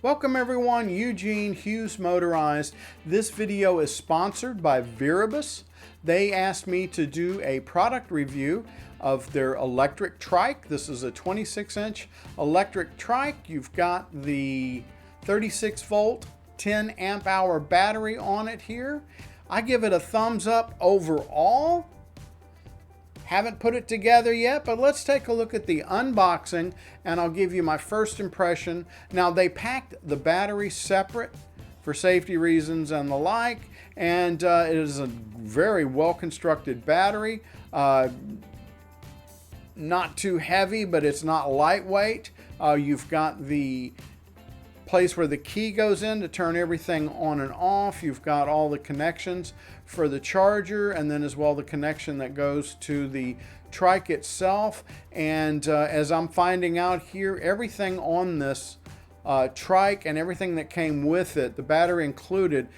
Welcome everyone, Eugene Hughes Motorized. This video is sponsored by Viribus. They asked me to do a product review of their electric trike. This is a 26-inch electric trike. You've got the 36 volt, 10 amp hour battery on it here. I give it a thumbs up overall. Haven't put it together yet, but let's take a look at the unboxing and I'll give you my first impression. Now, they packed the battery separate for safety reasons and the like, and it is a very well constructed battery. Not too heavy, but it's not lightweight. You've got the place where the key goes in to turn everything on and off. You've got all the connections for the charger, and then as well the connection that goes to the trike itself. And as I'm finding out here, everything on this trike and everything that came with it, the battery included,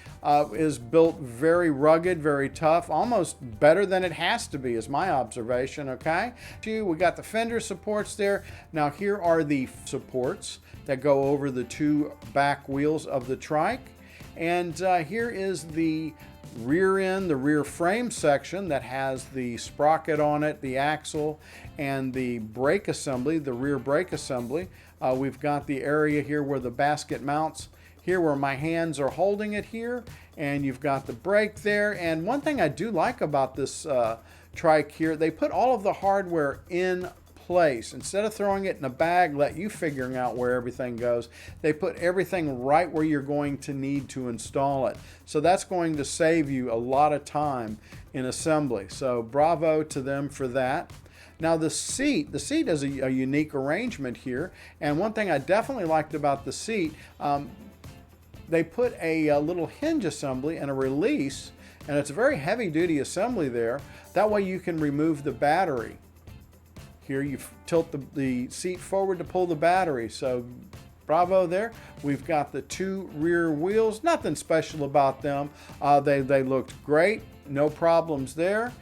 is built very rugged, very tough, almost better than it has to be is my observation. Okay, we got the fender supports there. Now here are the supports that go over the two back wheels of the trike, and here is the rear end, the rear frame section that has the sprocket on it, the axle, and the brake assembly, the rear brake assembly. We've got the area here where the basket mounts, here where my hands are holding it here, and you've got the brake there. And one thing I do like about this trike here, they put all of the hardware in place. Instead of throwing it in a bag, let you figuring out where everything goes, they put everything right where you're going to need to install it. So that's going to save you a lot of time in assembly. So bravo to them for that. Now the seat is a unique arrangement here, and one thing I definitely liked about the seat, they put a little hinge assembly and a release, and it's a very heavy duty assembly there. That way you can remove the battery. Here you tilt the seat forward to pull the battery, so bravo there. We've got the two rear wheels, nothing special about them. They looked great, no problems there.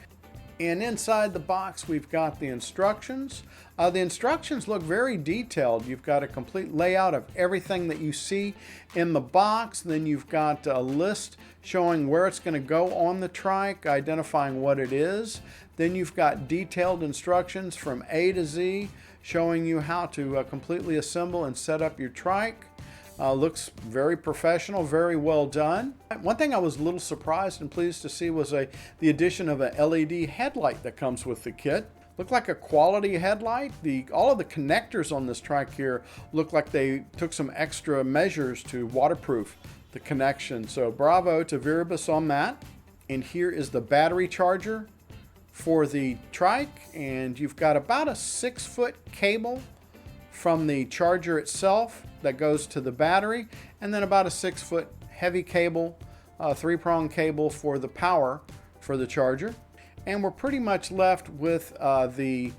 And inside the box we've got the instructions. The instructions look very detailed. You've got a complete layout of everything that you see in the box. Then you've got a list showing where it's going to go on the trike, identifying what it is. Then you've got detailed instructions from A to Z showing you how to completely assemble and set up your trike. Looks very professional, very well done. One thing I was a little surprised and pleased to see was the addition of an LED headlight that comes with the kit. Looked like a quality headlight. All of the connectors on this trike here look like they took some extra measures to waterproof the connection. So bravo to Viribus on that. And here is the battery charger for the trike, and you've got about a 6-foot cable from the charger itself that goes to the battery, and then about a 6-foot heavy cable, 3-prong cable for the power for the charger. And we're pretty much left with the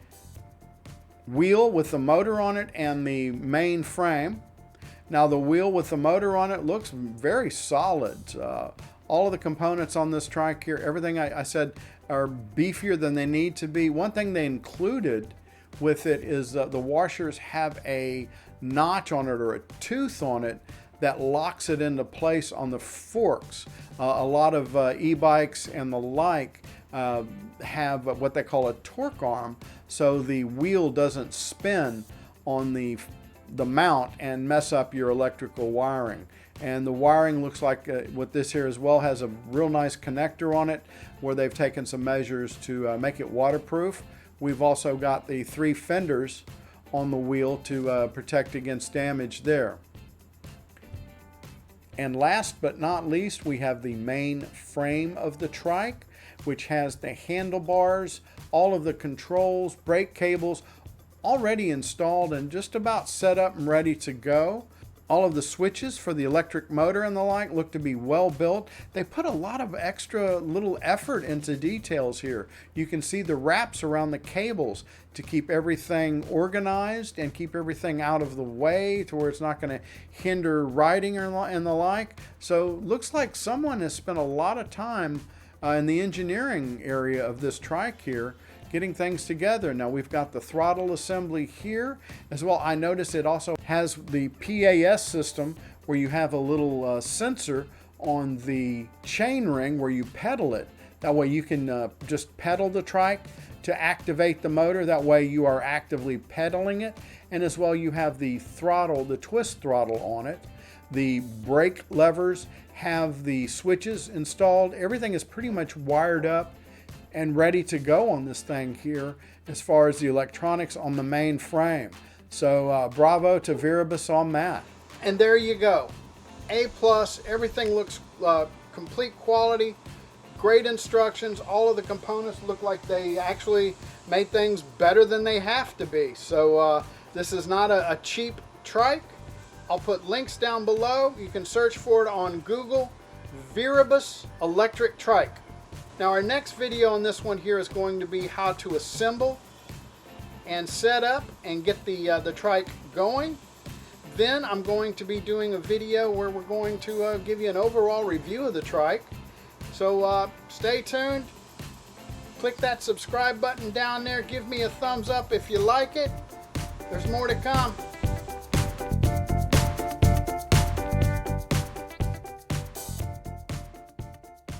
wheel with the motor on it and the main frame. Now the wheel with the motor on it looks very solid. All of the components on this trike here, everything I said are beefier than they need to be. One thing they included with it is the washers have a notch on it or a tooth on it that locks it into place on the forks. A lot of e-bikes and the like have what they call a torque arm, so the wheel doesn't spin on the mount and mess up your electrical wiring. And the wiring looks like with this here as well has a real nice connector on it where they've taken some measures to make it waterproof. We've also got the 3 fenders on the wheel to protect against damage there. And last but not least, we have the main frame of the trike, which has the handlebars, all of the controls, brake cables already installed and just about set up and ready to go. All of the switches for the electric motor and the like look to be well built. They put a lot of extra little effort into details here. You can see the wraps around the cables to keep everything organized and keep everything out of the way to where it's not going to hinder riding and the like. So looks like someone has spent a lot of time in the engineering area of this trike here getting things together. Now we've got the throttle assembly here as well. I noticed it also has the PAS system, where you have a little sensor on the chain ring where you pedal it. That way you can just pedal the trike to activate the motor. That way you are actively pedaling it. And as well, you have the throttle, the twist throttle on it. The brake levers have the switches installed. Everything is pretty much wired up and ready to go on this thing here as far as the electronics on the main frame. So bravo to Viribus on that. And there you go. A+, everything looks complete quality, great instructions. All of the components look like they actually made things better than they have to be. So this is not a cheap trike. I'll put links down below. You can search for it on Google, Viribus electric trike. Now our next video on this one here is going to be how to assemble and set up and get the trike going. Then I'm going to be doing a video where we're going to give you an overall review of the trike. So stay tuned. Click that subscribe button down there. Give me a thumbs up if you like it. There's more to come.